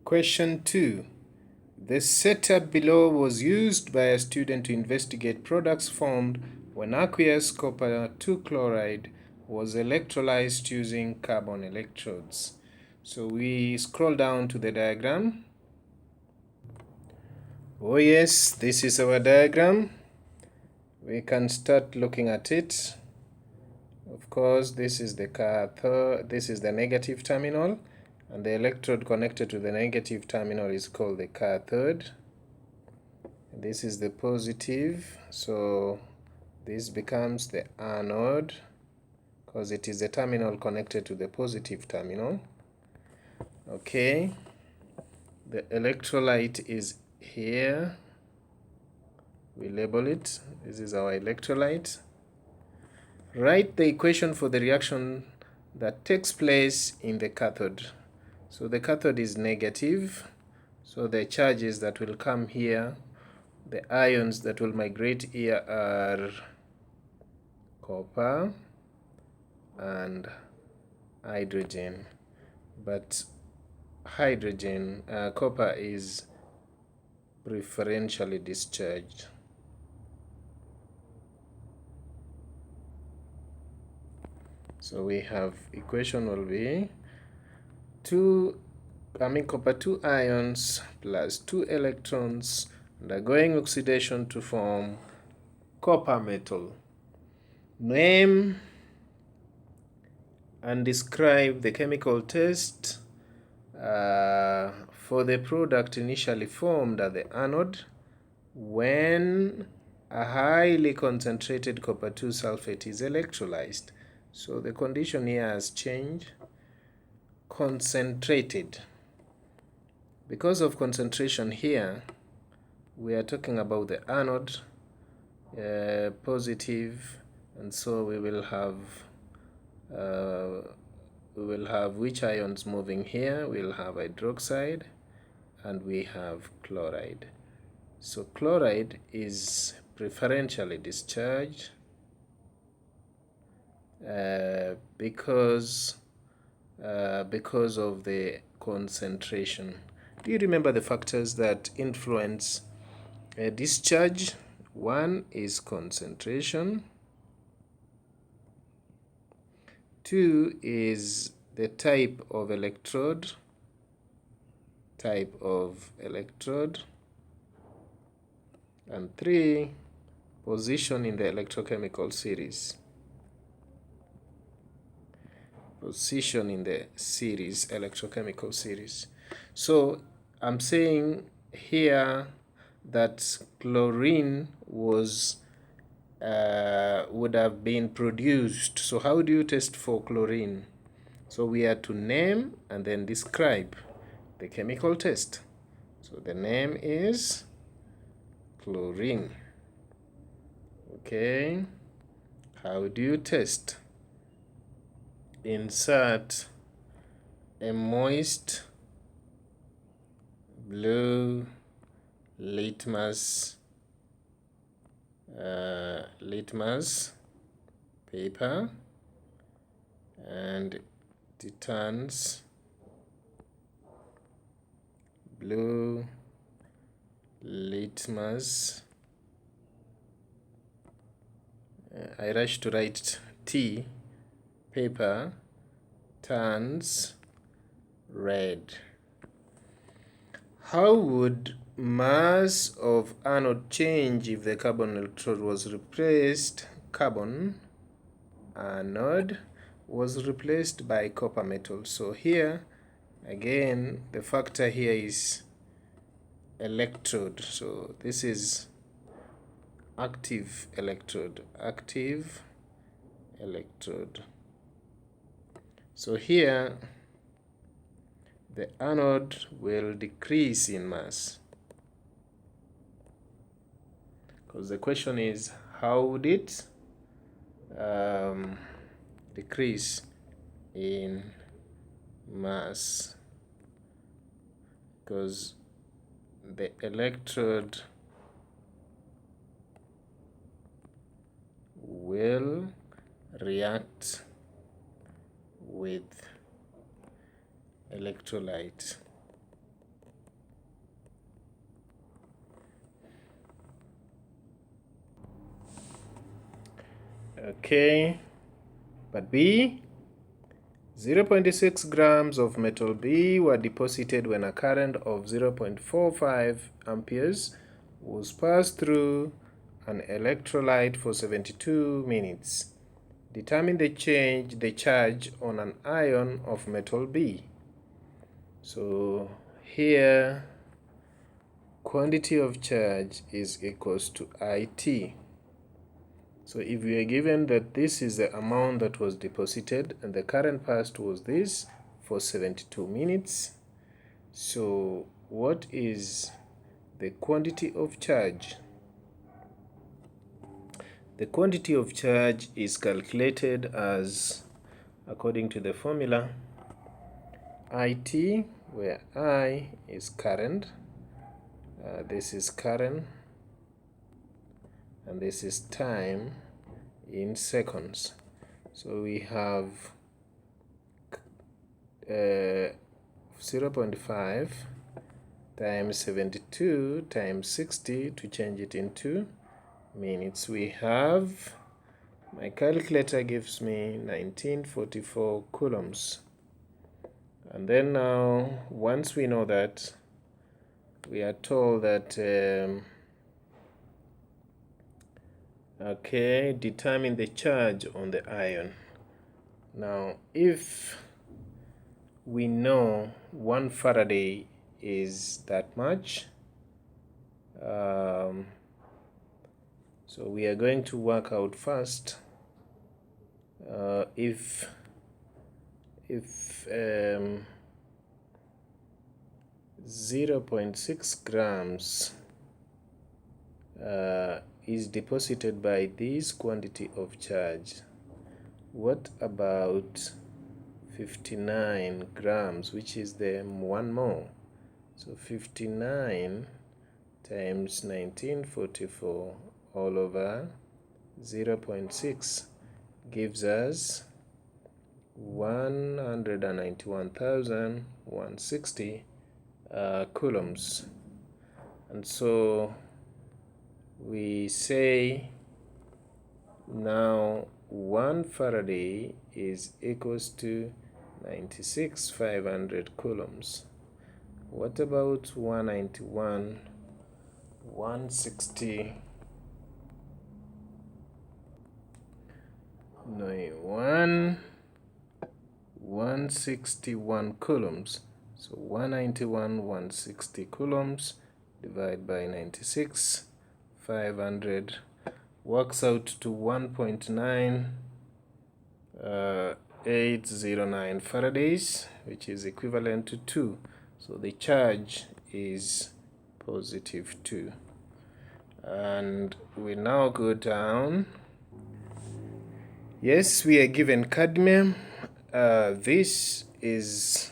Question 2. The setup below was used by a student to investigate products formed when aqueous copper 2 chloride was electrolyzed using carbon electrodes. So we scroll down to the diagram. Oh yes, this is our diagram. We can start looking at it. Of course, this is the cathode, this is the negative terminal, and the electrode connected to the negative terminal is called the cathode. This is the positive, so this becomes the anode because it is the terminal connected to the positive terminal. Okay, the electrolyte is here. We label it. This is our electrolyte. Write the equation for the reaction that takes place in the cathode. So the cathode is negative, so the charges that will come here, the ions that will migrate here are copper and hydrogen, but copper is preferentially discharged. So we have equation will be copper 2 ions plus 2 electrons undergoing oxidation to form copper metal. Name and describe the chemical test for the product initially formed at the anode when a highly concentrated copper 2 sulfate is electrolyzed. So the condition here has changed. Concentrated. Because of concentration here, we are talking about the anode, positive, and so we will have which ions moving here? We'll have hydroxide and we have chloride. So chloride is preferentially discharged because of the concentration. Do you remember the factors that influence discharge? One is concentration. Two is the type of electrode. And three, position in the electrochemical series. Electrochemical series. So I'm saying here that chlorine would have been produced. So how do you test for chlorine? So we are to name and then describe the chemical test. So the name is chlorine. Okay, how do you test? Insert a moist blue litmus paper, and it turns blue litmus. I rush to write T. Paper turns red. How would mass of anode change if the carbon electrode was replaced? Carbon anode was replaced by copper metal. So here again the factor here is electrode. So this is active electrode. So here the anode will decrease in mass, because the question is how would it decrease in mass, because the electrode will react with electrolyte. Okay, but B, 0.6 grams of metal B were deposited when a current of 0.45 amperes was passed through an electrolyte for 72 minutes. Determine the charge on an ion of metal B. So here, quantity of charge is equals to IT. So if we are given that this is the amount that was deposited and the current passed was this for 72 minutes, so what is the quantity of charge? The quantity of charge is calculated as, according to the formula, IT, where I is current, this is current, and this is time in seconds. So we have 0.5 times 72 times 60 to change it into minutes. We have, my calculator gives me 1944 coulombs. And then now, once we know that, we are told that okay, determine the charge on the ion. Now, if we know 1 Faraday is that much, so we are going to work out first if 0.6 grams is deposited by this quantity of charge, what about 59 grams, which is the 1 mole? So 59 times 1944 all over 0.6 gives us 191,160 coulombs. And so we say now 1 Faraday is equals to 96,500 coulombs. What about 191, 160, 161 coulombs? So 191, 160 coulombs divided by 96,500 works out to 1.9809 Faradays, which is equivalent to 2. So the charge is positive 2. And we now go down. Yes, we are given cadmium. This is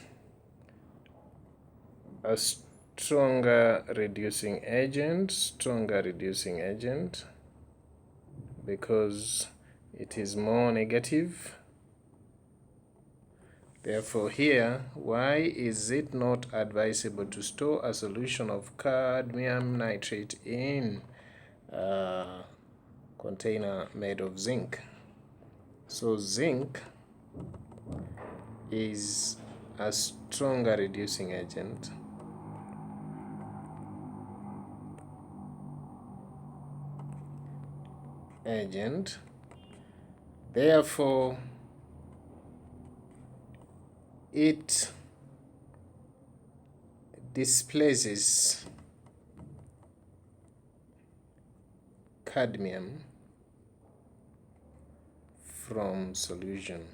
a stronger reducing agent, because it is more negative. Therefore here, why is it not advisable to store a solution of cadmium nitrate in a container made of zinc? So zinc is a stronger reducing agent. Therefore, it displaces cadmium from solution.